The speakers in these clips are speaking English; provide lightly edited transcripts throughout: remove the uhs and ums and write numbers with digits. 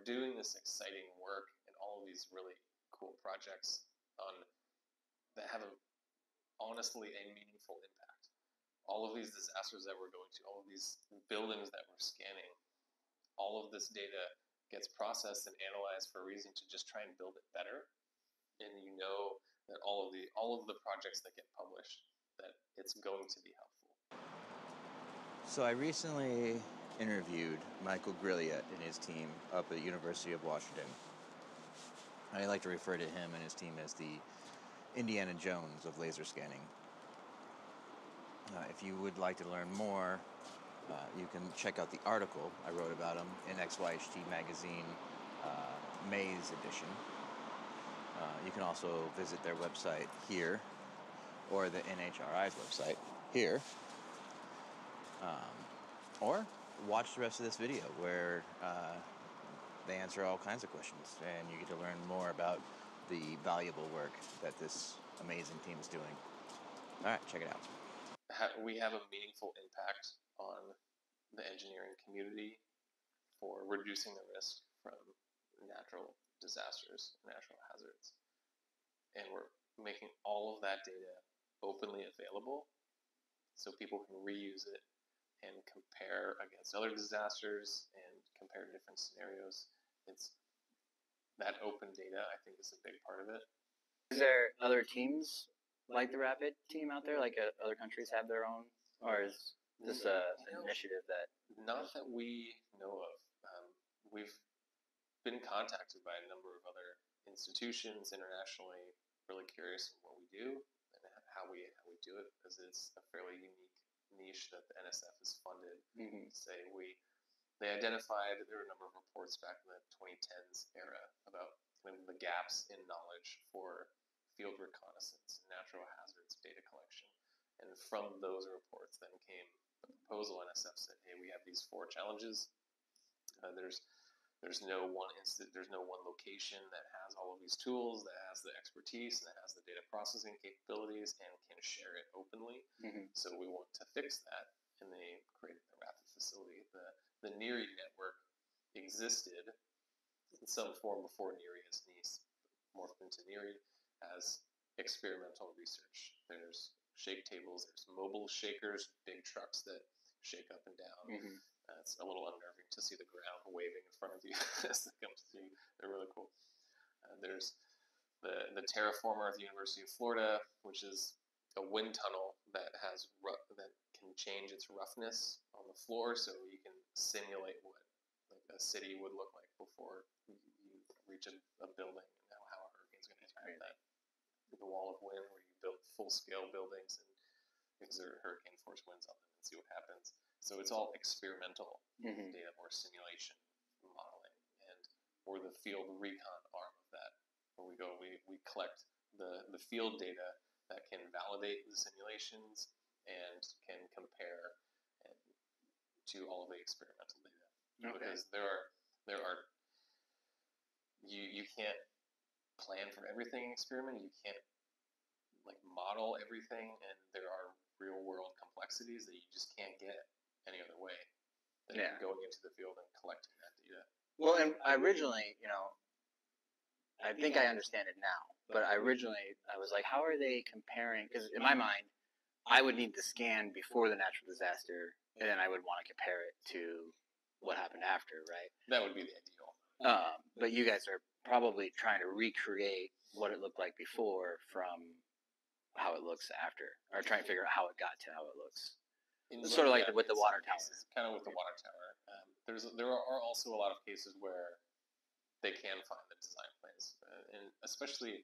doing this exciting work and all of these really cool projects that have honestly a meaningful impact. All of these disasters that we're going to, all of these buildings that we're scanning, all of this data gets processed and analyzed for a reason to just try and build it better. And you know that all of the projects that get published, that it's going to be helpful. So I recently interviewed Michael Grilliot and his team up at the University of Washington. I like to refer to him and his team as the Indiana Jones of laser scanning. If you would like to learn more, you can check out the article I wrote about him in XYHT Magazine May's edition. You can also visit their website here, or the NHRI's website here, or watch the rest of this video where they answer all kinds of questions and you get to learn more about the valuable work that this amazing team is doing. All right, check it out. We have a meaningful impact on the engineering community for reducing the risk from natural disasters, natural hazards. And we're making all of that data openly available so people can reuse it and compare against other disasters and compare different scenarios. It's that open data, I think, is a big part of it. Is there other teams like the Rapid team out there? Like other countries have their own? Or is this an initiative that... Not that we know of. We've been contacted by a number of other institutions internationally, really curious in what we do and how we do it, because it's a fairly unique niche that the NSF is funded. They identified, there were a number of reports back in the 2010s era about kind of the gaps in knowledge for field reconnaissance and natural hazards data collection. And from those reports then came a proposal. NSF said, hey, we have these 4 challenges. There's no one location that has all of these tools, that has the expertise, and that has the data processing capabilities and can share it openly. So we want to fix that, and they created the Rapid facility. The NEARI network existed in some form before NEARI as NICE morphed into NEARI as experimental research. There's shake tables, there's mobile shakers, big trucks that shake up and down. It's a little unnerving to see the ground waving in front of you as it comes through. They're really cool. There's the Terraformer at the University of Florida, which is a wind tunnel that that can change its roughness on the floor, so you can simulate what like a city would look like before you reach a building and how a hurricane's going to impact that. The wall of wind, where you build full-scale buildings and exert hurricane force winds on them and see what happens. So it's all experimental data or simulation modeling, and we're the field recon arm of that, where we collect the field data that can validate the simulations and can compare to all of the experimental data. Because there are you can't plan for everything in experiment. You can't like model everything, and there are real world complexities that you just can't get any other way than going into the field and collecting that data. Well, and I originally, I think I understand it now, but I was like, how are they comparing? Because in my mind, I would need the scan before the natural disaster, and then I would want to compare it to what happened after, right? That would be the ideal. But you guys are probably trying to recreate what it looked like before from how it looks after, or trying to figure out how it got to how it looks. Sort of like with the water tower. Kind of with the water tower. There are also a lot of cases where they can find the design plans, and especially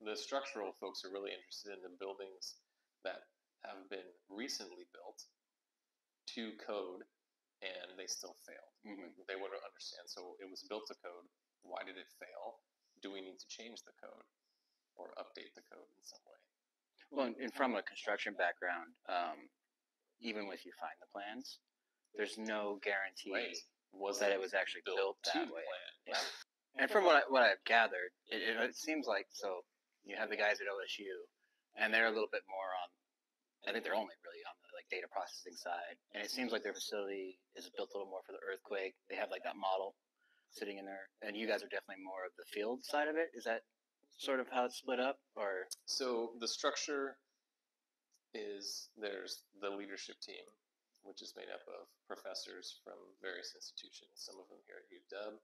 the structural folks are really interested in the buildings that have been recently built to code, and they still failed. They want to understand. So it was built to code. Why did it fail? Do we need to change the code or update the code in some way? Well, and from a construction background, even if you find the plans, there's no guarantee that it was actually built that way. Yeah. And from what I've gathered, it seems like, so you have the guys at OSU, and they're a little bit more on, I think they're only really on the like data processing side, and it seems like their facility is built a little more for the earthquake. They have like that model. sitting in there, and you guys are definitely more of the field side of it. Is that sort of how it's split up, or? So the structure is there's the leadership team, which is made up of professors from various institutions, some of them here at UW,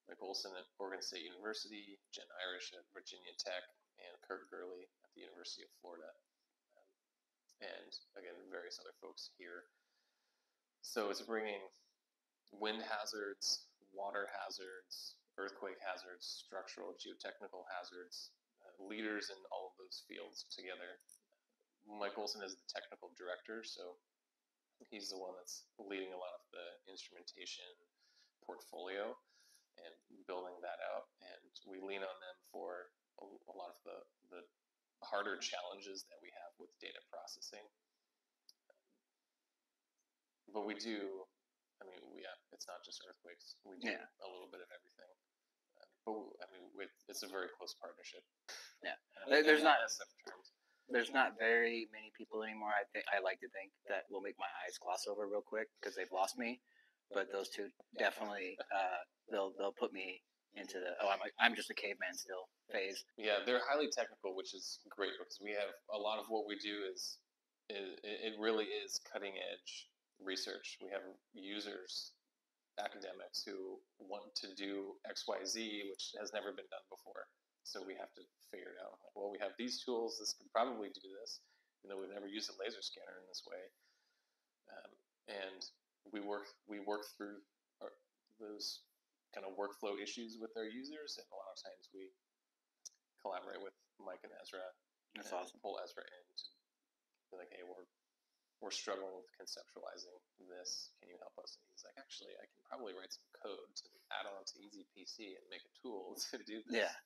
Mike Olson at Oregon State University, Jen Irish at Virginia Tech, and Kurt Gurley at the University of Florida. And again, various other folks here. So it's bringing wind hazards, water hazards, earthquake hazards, structural, geotechnical hazards, leaders in all of those fields together. Mike Olson is the technical director, so he's the one that's leading a lot of the instrumentation portfolio and building that out. And we lean on them for a lot of the harder challenges that we have with data processing. But we do, I mean, it's not just earthquakes. We do a little bit of everything. But I mean, it's a very close partnership. Yeah, there's not very many people anymore. I like to think that will make my eyes gloss over real quick because they've lost me. But those two definitely, they'll put me into the I'm just a caveman still phase. Yeah, they're highly technical, which is great because we have a lot of what we do is it really is cutting edge research. We have users, academics who want to do XYZ, which has never been done before. So we have to figure it out. Like, well, we have these tools. This could probably do this. We've never used a laser scanner in this way. And we work through those kind of workflow issues with our users. And a lot of times we collaborate with Mike and Ezra. That's awesome. Pull Ezra in to be like, hey, we're struggling with conceptualizing this. Can you help us? And he's like, actually, I can probably write some code to add on to EasyPC and make a tool to do this. Yeah.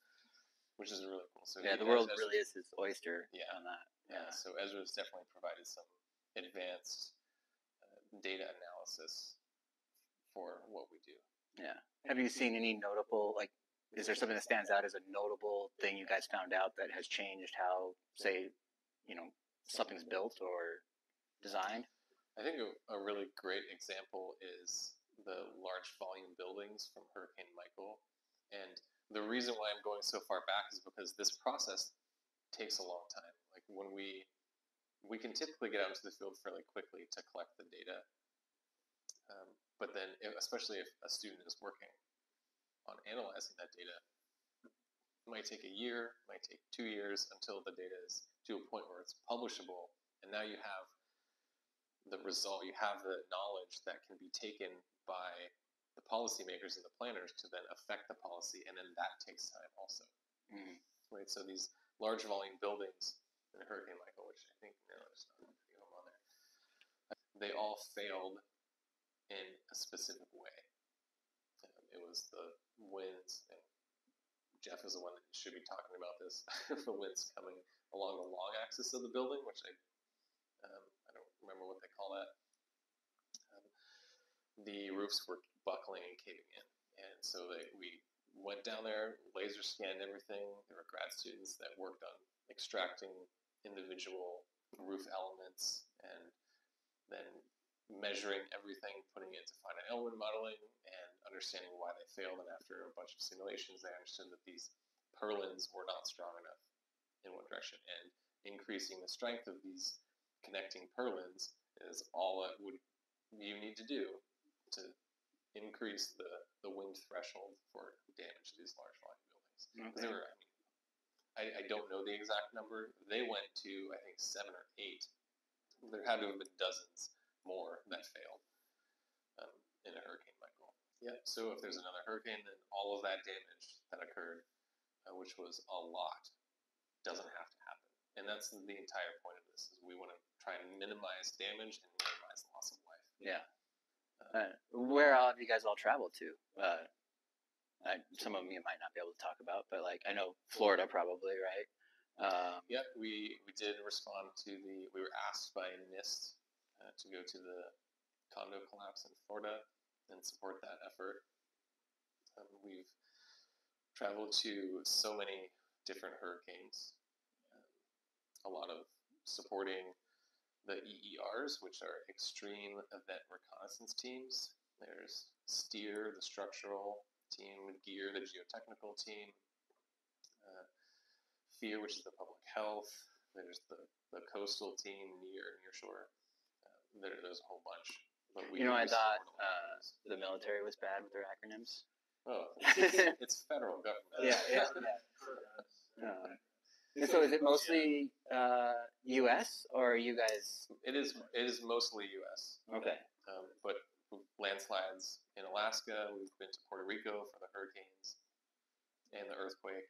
Which is really cool. So the world really is his oyster on that. Yeah. So Ezra's definitely provided some advanced data analysis for what we do. Yeah. Have you seen any notable, is there something that stands out as a notable thing you guys found out that has changed how, say, something's built or designed? I think a really great example is the large volume buildings from Hurricane Michael. And the reason why I'm going so far back is because this process takes a long time. Like when we can typically get out into the field fairly quickly to collect the data. But then, especially if a student is working on analyzing that data, it might take a year, might take 2 years until the data is to a point where it's publishable. And now you have the result, you have the knowledge that can be taken by the policymakers and the planners to then affect the policy, and then that takes time also. Mm-hmm. Right. So these large volume buildings in Hurricane Michael, which I think there's not a few of them on there, they all failed in a specific way. It was the winds, and Jeff is the one that should be talking about this. The winds coming along the long axis of the building, which I don't remember what they call that. The roofs were buckling and caving in. And so we went down there, laser scanned everything. There were grad students that worked on extracting individual roof elements and then measuring everything, putting it into finite element modeling and understanding why they failed. And after a bunch of simulations, they understood that these purlins were not strong enough in one direction. And increasing the strength of these connecting purlins is all that you need to do to increase the wind threshold for damage to these large volume buildings. Okay. There were, I don't know the exact number. They went to, I think, 7 or 8. There had to have been dozens more that failed in a Hurricane Michael. Yeah. So if there's another hurricane, then all of that damage that occurred, which was a lot, doesn't have to happen. And that's the entire point of this: is we want to try and minimize damage and minimize loss of life. Yeah. Where have you guys all traveled to? Some of them you might not be able to talk about, but I know Florida probably, right? Yeah, we did respond to we were asked by NIST to go to the condo collapse in Florida and support that effort. We've traveled to so many different hurricanes, a lot of supporting the EERs, which are Extreme Event Reconnaissance Teams. There's STEER, the structural team, GEAR, the geotechnical team, FEAR, which is the public health. There's the coastal team, nearshore. There's a whole bunch. But I thought the military was bad with their acronyms. Oh, it's federal government. Yeah. So is it mostly U.S. or are you guys? It is mostly U.S. Okay. But landslides in Alaska. We've been to Puerto Rico for the hurricanes and the earthquake.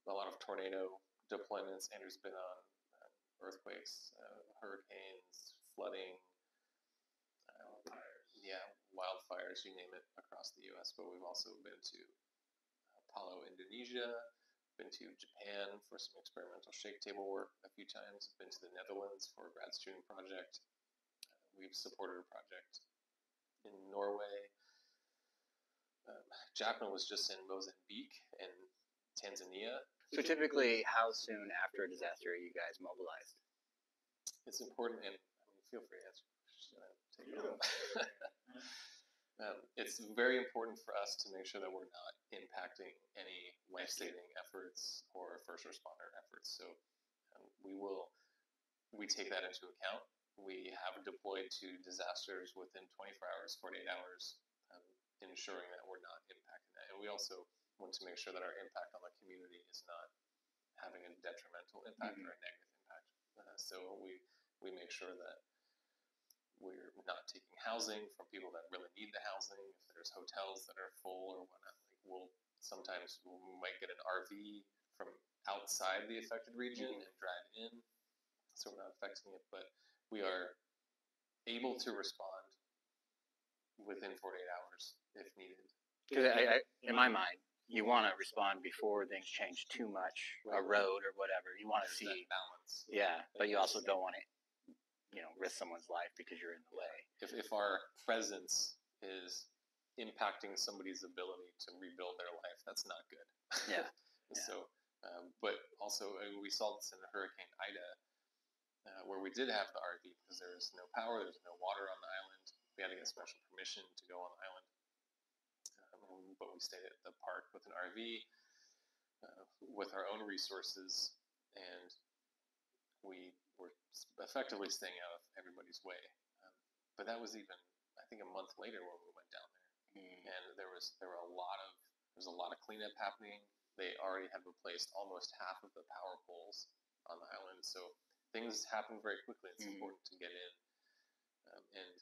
A lot of tornado deployments. Andrew's been on earthquakes, hurricanes, flooding, wildfires, you name it, across the U.S. But we've also been to Palu, Indonesia, been to Japan for some experimental shake table work a few times, been to the Netherlands for a grad student project. We've supported a project in Norway. Jacqueline was just in Mozambique and Tanzania. So typically, how soon after a disaster are you guys mobilized? It's important, and feel free to answer. It's very important for us to make sure that we're not impacting any life-saving efforts or first responder efforts. So we take that into account. We have deployed to disasters within 24 hours, 48 hours, ensuring that we're not impacting that. And we also want to make sure that our impact on the community is not having a detrimental impact or a negative impact. So we make sure that we're not taking housing from people that really need the housing. If there's hotels that are full or whatnot, we might get an RV from outside the affected region and drive in, so we're not affecting it. But we are able to respond within 48 hours if needed. Because in my mind, you want to respond before things change too much, a road or whatever. You want to see that balance. Yeah, but you also don't want to, risk someone's life because you're in the way. If our presence is impacting somebody's ability to rebuild their life, that's not good. Yeah. So, but also we saw this in Hurricane Ida, where we did have the RV because there was no power, there's no water on the island. We had to get special permission to go on the island, but we stayed at the park with an RV, with our own resources, and we were effectively staying out of everybody's way. But that was even, I think, a month later when we went down there, and there was a lot of cleanup happening. They already had replaced almost half of the power poles on the island, so things happen very quickly. It's important to get in and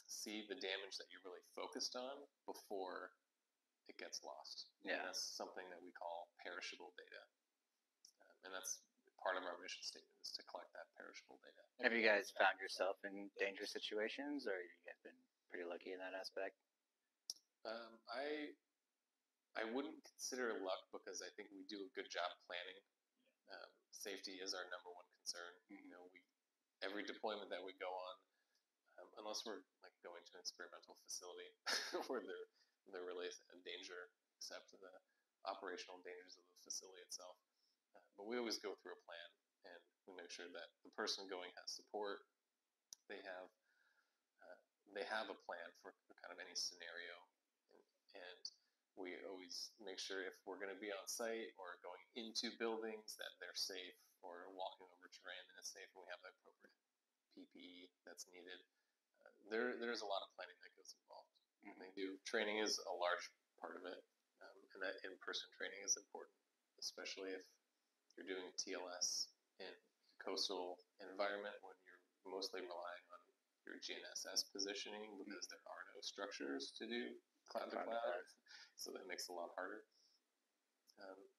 see the damage that you're really focused on before it gets lost. Yeah, and that's something that we call perishable data, and that's part of our mission statement, is to collect that perishable data. Have you guys found yourself in dangerous situations, or have you guys been pretty lucky in that aspect? I wouldn't consider it luck, because I think we do a good job planning. Safety is our number one concern. Every deployment that we go on, unless we're like going to an experimental facility where there really is a danger, except the operational dangers of the facility itself. But we always go through a plan, and we make sure that the person going has support. They have a plan for kind of any scenario, and we always make sure if we're going to be on site or going into buildings that they're safe, or walking over terrain that is safe, and we have the appropriate PPE that's needed. There's a lot of planning that goes involved. Training is a large part of it, and that in-person training is important, especially if you're doing TLS in a coastal environment when you're mostly relying on your GNSS positioning, because there are no structures to do cloud to cloud, so that makes it a lot harder.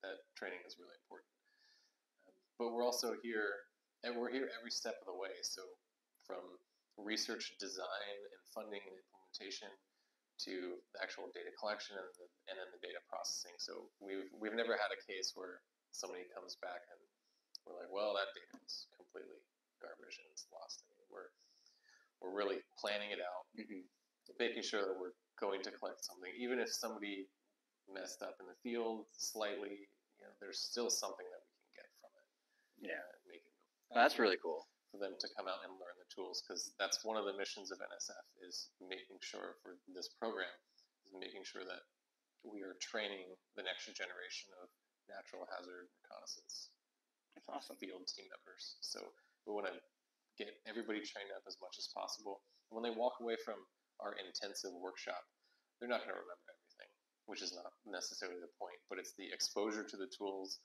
That training is really important. But we're also here, and we're here every step of the way. So from research, design, and funding and implementation to the actual data collection and then the data processing. So we've never had a case where somebody comes back and we're like, well, that data is completely garbage and it's lost. We're really planning it out, making sure that we're going to collect something. Even if somebody messed up in the field slightly, there's still something that we can get from it. Yeah, that's really cool. For them to come out and learn the tools, because that's one of the missions of NSF, is making sure for this program, is making sure that we are training the next generation of natural hazard reconnaissance. That's awesome. Field team members. So we want to get everybody trained up as much as possible. When they walk away from our intensive workshop, they're not going to remember everything, which is not necessarily the point, but it's the exposure to the tools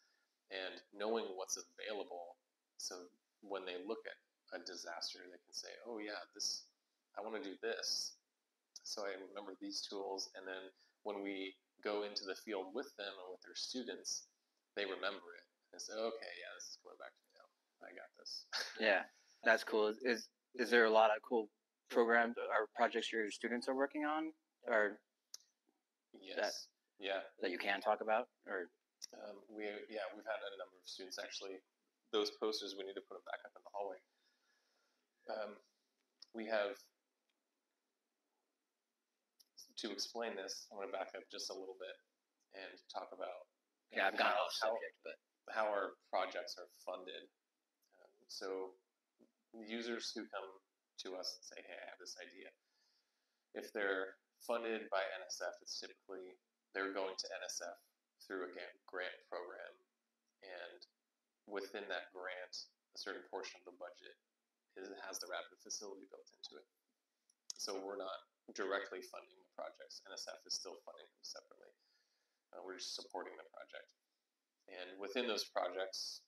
and knowing what's available. So when they look at a disaster, they can say, oh yeah, I want to do this. So I remember these tools. And then when we go into the field with them and with their students, they remember it. And say, okay, yeah, this is coming back to me now. I got this. Yeah, that's cool. Is there a lot of cool programs or projects your students are working on, or yes, that you can talk about, or we've had a number of students actually. Those posters, we need to put them back up in the hallway. We have, to explain this, I'm going to back up just a little bit and talk about I've gone off subject, but how our projects are funded. So users who come to us and say, hey, I have this idea. If they're funded by NSF, it's typically they're going to NSF through a grant program. And within that grant, a certain portion of the budget has the rapid facility built into it. So we're not directly funding the projects. NSF is still funding them separately. We're just supporting the project. And within those projects,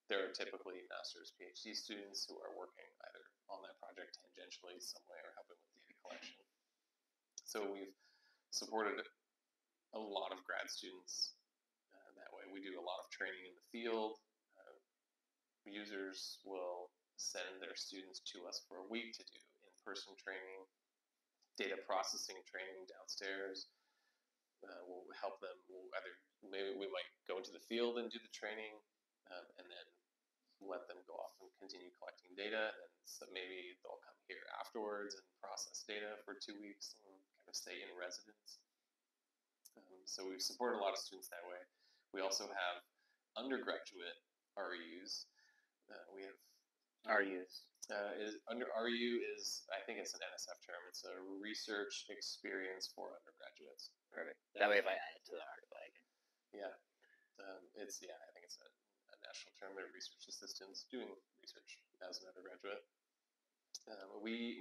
there are typically master's PhD students who are working either on that project tangentially some way or helping with data collection. So we've supported a lot of grad students that way. We do a lot of training in the field. Users will send their students to us for a week to do in-person training, data processing training downstairs. We'll help them. Maybe we might go into the field and do the training, and then let them go off and continue collecting data. And so maybe they'll come here afterwards and process data for 2 weeks and kind of stay in residence. So we've supported a lot of students that way. We also have undergraduate RUs. We have RUs. RU is, I think it's an NSF term. It's a research experience for undergraduates. Perfect. That way, if I add it to the article, I can. Yeah, I think it's a national term. They're research assistants doing research as an undergraduate. We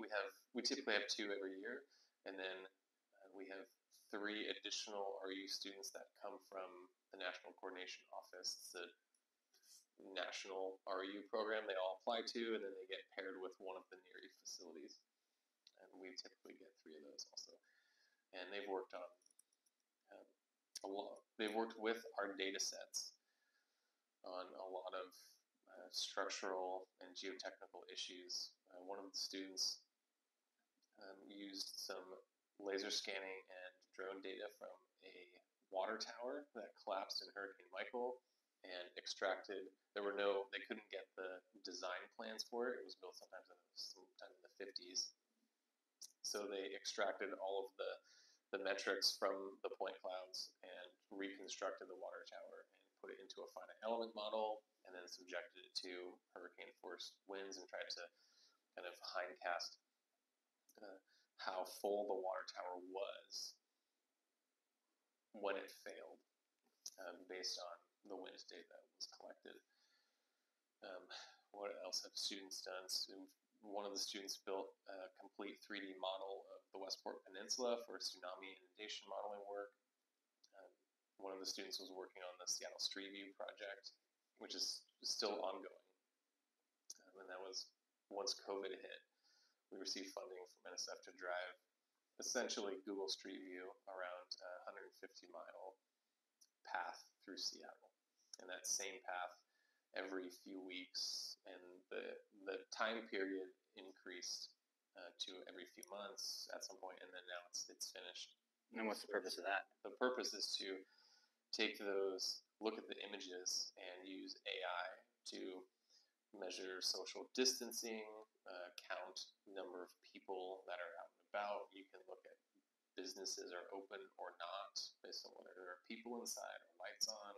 typically have 2 every year, and then we have 3 additional RU students that come from the National Coordination Office. It's a national RU program they all apply to, and then they get paired with one of the NERI facilities. And we typically get 3 of those also. And they've worked on a lot. They've worked with our data sets on a lot of structural and geotechnical issues. One of the students used some laser scanning and drone data from a water tower that collapsed in Hurricane Michael and extracted. They couldn't get the design plans for it. It was built sometime in the 50s. So they extracted all of the metrics from the point clouds and reconstructed the water tower and put it into a finite element model, and then subjected it to hurricane force winds and tried to kind of hindcast how full the water tower was when it failed, based on the wind data that was collected. What else have students done? So one of the students built a complete 3D model of the Westport Peninsula for tsunami inundation modeling work. One of the students was working on the Seattle Street View project, which is still ongoing. And that was once COVID hit, we received funding from NSF to drive essentially Google Street View around a 150-mile path through Seattle. And that same path every few weeks, and the time period increased to every few months at some point, and then now it's finished. And what's the purpose of that? The purpose is to take those, look at the images, and use AI to measure social distancing, count number of people that are out and about. You can look at businesses are open or not based on whether there are people inside or lights on.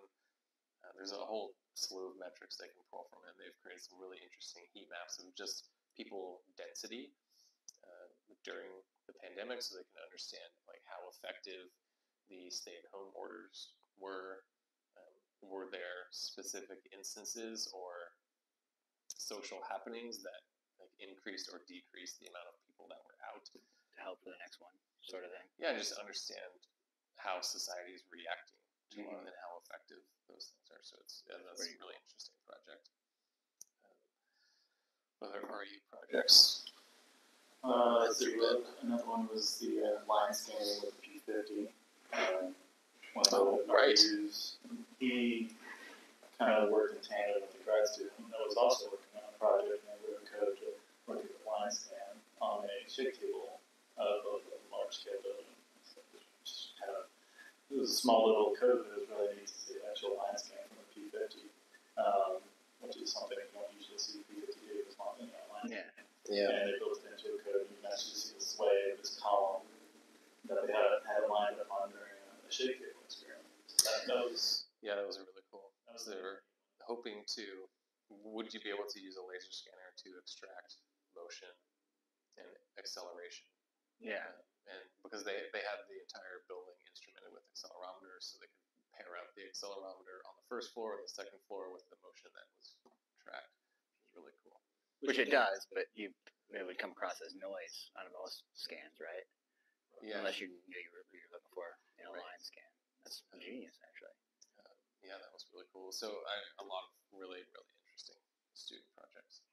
There's a whole slew of metrics they can pull from it. They've created some really interesting heat maps of just people density. during the pandemic, so they can understand like how effective the stay-at-home orders were. Were there specific instances or social happenings that like increased or decreased the amount of people that were out to help for the next one, sort of thing. Yeah, just understand how society is reacting to and how effective those things are. So that's a really interesting project. Other RU projects. Another one was the line scanning with the P50. One of the RUs, he kind of worked in tandem with the grad student that was also working on a project, and we were code to look at the line scan on a shake table of a large scale building. So it was a small little code, but it was really neat to see the actual line scan from the P50, which is something you don't usually see the P50 do as long as line scan. And they built it into a code, and you can actually see the sway of this column that they had lined up on during a shake table experiment. That was really cool. They were hoping to. Would you be able to use a laser scanner to extract motion and acceleration? Yeah. And because they had the entire building instrumented with accelerometers, so they could pair up the accelerometer on the first floor and the second floor with the motion that was tracked, which is really cool. Which it does, but it would come across as noise on most scans, right? Yeah. Unless you knew you were looking for in a line scan. That's genius, actually. Yeah, that was really cool. So a lot of really, really interesting student projects.